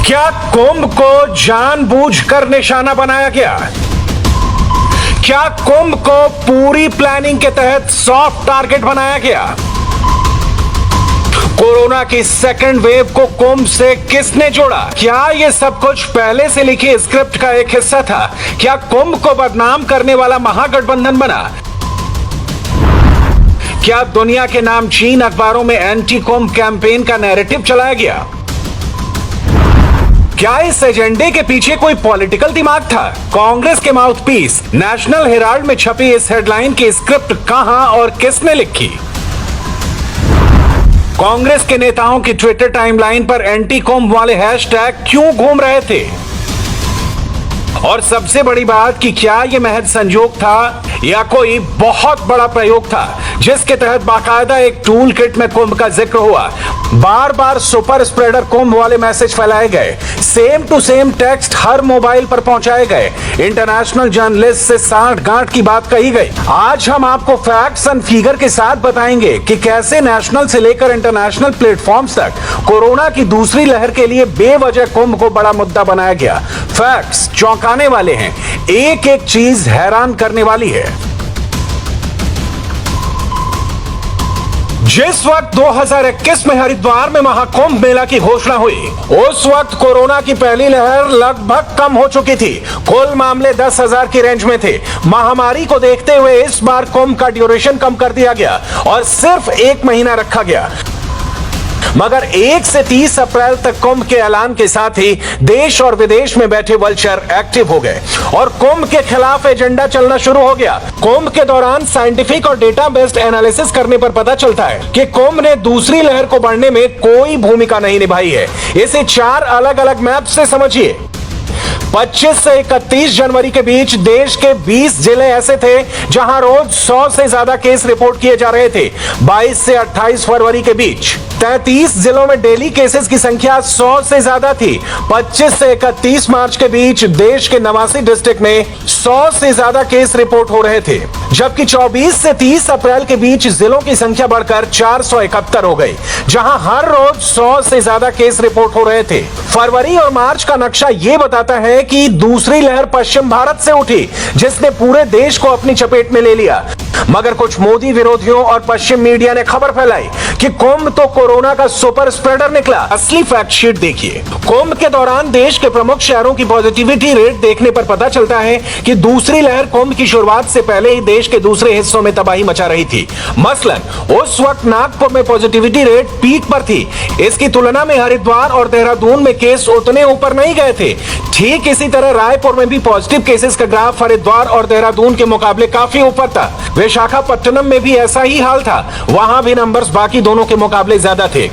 क्या कुंभ को जानबूझकर निशाना बनाया गया? क्या कुंभ को पूरी प्लानिंग के तहत सॉफ्ट टारगेट बनाया गया? कोरोना की सेकंड वेव को कुंभ से किसने जोड़ा? क्या यह सब कुछ पहले से लिखी स्क्रिप्ट का एक हिस्सा था? क्या कुंभ को बदनाम करने वाला महागठबंधन बना? क्या दुनिया के नामचीन अखबारों में एंटी कुंभ कैंपेन का नैरेटिव चलाया गया? क्या इस एजेंडे के पीछे कोई पॉलिटिकल दिमाग था? कांग्रेस के माउथपीस नेशनल हेराल्ड में छपी इस हेडलाइन की स्क्रिप्ट कहां और किसने लिखी? कांग्रेस के नेताओं की ट्विटर टाइमलाइन पर एंटी कुंभ वाले हैशटैग क्यों घूम रहे थे? और सबसे बड़ी बात कि क्या यह महज संजोग था या कोई बहुत बड़ा प्रयोग था जिसके तहत बाकायदा एक टूल किट में कुंभ का जिक्र हुआ? बार बार सुपर स्प्रेडर कुंभ वाले मैसेज फैलाए गए, सेम टू सेम टेक्स्ट हर मोबाइल पर पहुंचाए गए, इंटरनेशनल जर्नलिस्ट से साठ गांठ की बात कही गई। आज हम आपको फैक्ट्स एंड फिगर के साथ बताएंगे कि कैसे नेशनल से लेकर इंटरनेशनल प्लेटफॉर्म्स तक कोरोना की दूसरी लहर के लिए बेवजह कुंभ को बड़ा मुद्दा बनाया गया। फैक्ट्स चौंकाने वाले हैं, एक एक चीज हैरान करने वाली है। जिस वक्त 2021 में हरिद्वार में महाकुंभ मेला की घोषणा हुई, उस वक्त कोरोना की पहली लहर लगभग कम हो चुकी थी। कुल मामले 10,000 की रेंज में थे। महामारी को देखते हुए इस बार कुंभ का ड्यूरेशन कम कर दिया गया और सिर्फ 1 महीना रखा गया। मगर 1 से 30 अप्रैल तक कुंभ के ऐलान के साथ ही देश और विदेश में बैठे वल्चर एक्टिव हो गए और कुंभ के खिलाफ एजेंडा चलना शुरू हो गया। कुंभ के दौरान साइंटिफिक और डेटा बेस्ड एनालिसिस करने पर पता चलता है कि कुंभ ने दूसरी लहर को बढ़ने में कोई भूमिका नहीं निभाई है। इसे 4 अलग अलग मैप से समझिए। 25 से 31 जनवरी के बीच देश के 20 जिले ऐसे थे जहां रोज 100 से ज्यादा केस रिपोर्ट किए जा रहे थे। 22 से 28 फरवरी के बीच 33 जिलों में डेली केसेस की संख्या 100 से ज्यादा थी। 25 से 31 मार्च के बीच देश के 89 डिस्ट्रिक्ट में 100 से ज्यादा केस रिपोर्ट हो रहे थे, जबकि 24 से 30 अप्रैल के बीच जिलों की संख्या बढ़कर 471 हो गई, जहां हर रोज 100 से ज्यादा केस रिपोर्ट हो रहे थे। फरवरी और मार्च का नक्शा यह बताता है कि दूसरी लहर पश्चिम भारत से उठी, जिसने पूरे देश को अपनी चपेट में ले लिया। मगर कुछ मोदी विरोधियों और पश्चिम मीडिया ने खबर फैलाई कि कुंभ तो कोरोना का सुपर स्प्रेडर निकला। असली फैक्ट शीट देखिए। कुंभ के दौरान देश के प्रमुख शहरों की पॉजिटिविटी रेट देखने पर पता चलता है कि दूसरी लहर कुंभ की शुरुआत से पहले ही देश के दूसरे हिस्सों में तबाही मचा रही थी। मसलन उस वक्त नागपुर में पॉजिटिविटी रेट पीक पर थी। इसकी तुलना में हरिद्वार और देहरादून में केस उतने ऊपर नहीं गए थे। ठीक इसी तरह रायपुर में भी पॉजिटिव केसेस का ग्राफ हरिद्वार और देहरादून के मुकाबले काफी ऊपर था। विशाखापट्टनम में भी ऐसा ही हाल था, वहां भी नंबर्स बाकी दोनों के मुकाबले ज्यादा थे।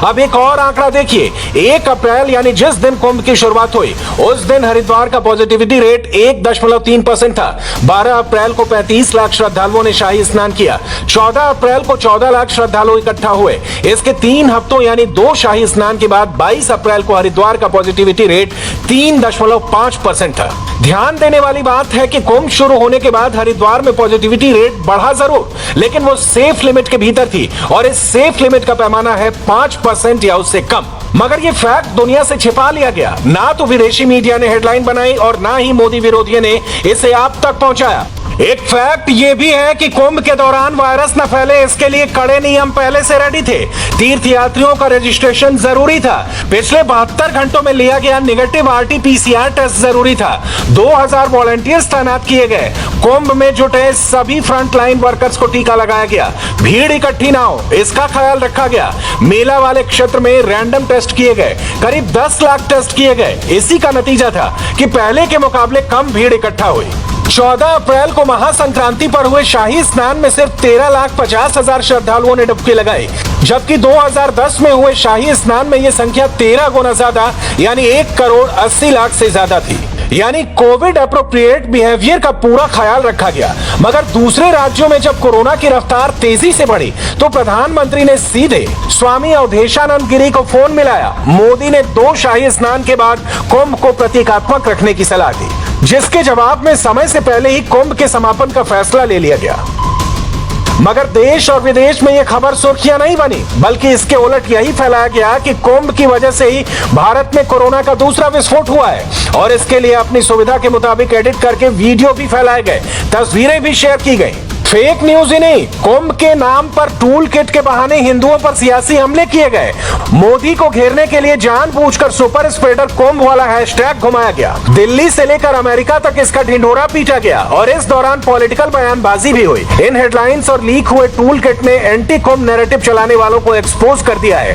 अब एक और आंकड़ा देखिए। 1 अप्रैल यानी जिस दिन कुंभ की शुरुआत हुई, उस दिन हरिद्वार का पॉजिटिविटी रेट 1.3% था। 12 अप्रैल को 35 लाख श्रद्धालुओं ने शाही स्नान किया। 14 अप्रैल को 14 लाख श्रद्धालु इकट्ठा हुए। इसके 3 हफ्तों यानी 2 शाही स्नान के बाद 22 अप्रैल को हरिद्वार का पॉजिटिविटी रेट 3.5% था। ध्यान देने वाली बात है कि कुंभ शुरू होने के बाद हरिद्वार में पॉजिटिविटी रेट बढ़ा जरूर, लेकिन वो सेफ लिमिट के भीतर थी और इस सेफ लिमिट का पैमाना है 5% या उससे कम। मगर ये फैक्ट दुनिया से छिपा लिया गया। ना तो विदेशी मीडिया ने हेडलाइन बनाई और ना ही मोदी विरोधियों ने इसे आप तक पहुंचाया। एक फैक्ट ये भी है कि कुंभ के दौरान वायरस न फैले, इसके लिए कड़े नियम पहले से रेडी थे। तीर्थ यात्रियों का रजिस्ट्रेशन जरूरी था। पिछले 72 घंटों में लिया गया नेगेटिव RT-PCR टेस्ट जरूरी था। 2000 वॉलंटियर्स तैनात किए गए। कुंभ में जुटे सभी फ्रंट लाइन वर्कर्स को टीका लगाया गया। भीड़ इकट्ठी ना हो, इसका ख्याल रखा गया। मेला वाले क्षेत्र में रैंडम टेस्ट किए गए। करीब 10 लाख टेस्ट किए गए। इसी का नतीजा था कि पहले के मुकाबले कम भीड़ इकट्ठा हुई। 14 अप्रैल को महासंक्रांति पर हुए शाही स्नान में सिर्फ 13,50,000 श्रद्धालुओं ने डुबकी लगाई, जबकि 2010 में हुए शाही स्नान में यह संख्या 13 गुना ज्यादा यानी 1,80,00,000 से ज्यादा थी। यानी कोविड अप्रोप्रिएट बिहेवियर का पूरा ख्याल रखा गया। मगर दूसरे राज्यों में जब कोरोना की रफ्तार तेजी से बढ़ी तो प्रधानमंत्री ने सीधे स्वामी अवधेशानंद गिरी को फोन मिलाया। मोदी ने 2 शाही स्नान के बाद कुंभ को प्रतीकात्मक रखने की सलाह दी, जिसके जवाब में समय से पहले ही कुंभ के समापन का फैसला ले लिया गया। मगर देश और विदेश में यह खबर सुर्खियां नहीं बनी, बल्कि इसके उलट यही फैलाया गया कि कुंभ की वजह से ही भारत में कोरोना का दूसरा विस्फोट हुआ है और इसके लिए अपनी सुविधा के मुताबिक एडिट करके वीडियो भी फैलाए गए, तस्वीरें भी शेयर की गई। फेक न्यूज ही नहीं, कुंभ के नाम पर टूल किट के बहाने हिंदुओं पर सियासी हमले किए गए। मोदी को घेरने के लिए जानबूझकर सुपर स्प्रेडर कुंभ वाला हैशटैग घुमाया गया। दिल्ली से लेकर अमेरिका तक इसका ढिंढोरा पीटा गया और इस दौरान पॉलिटिकल बयानबाजी भी हुई। इन हेडलाइंस और लीक हुए टूल किट ने एंटी कुंभ नैरेटिव चलाने वालों को एक्सपोज कर दिया है।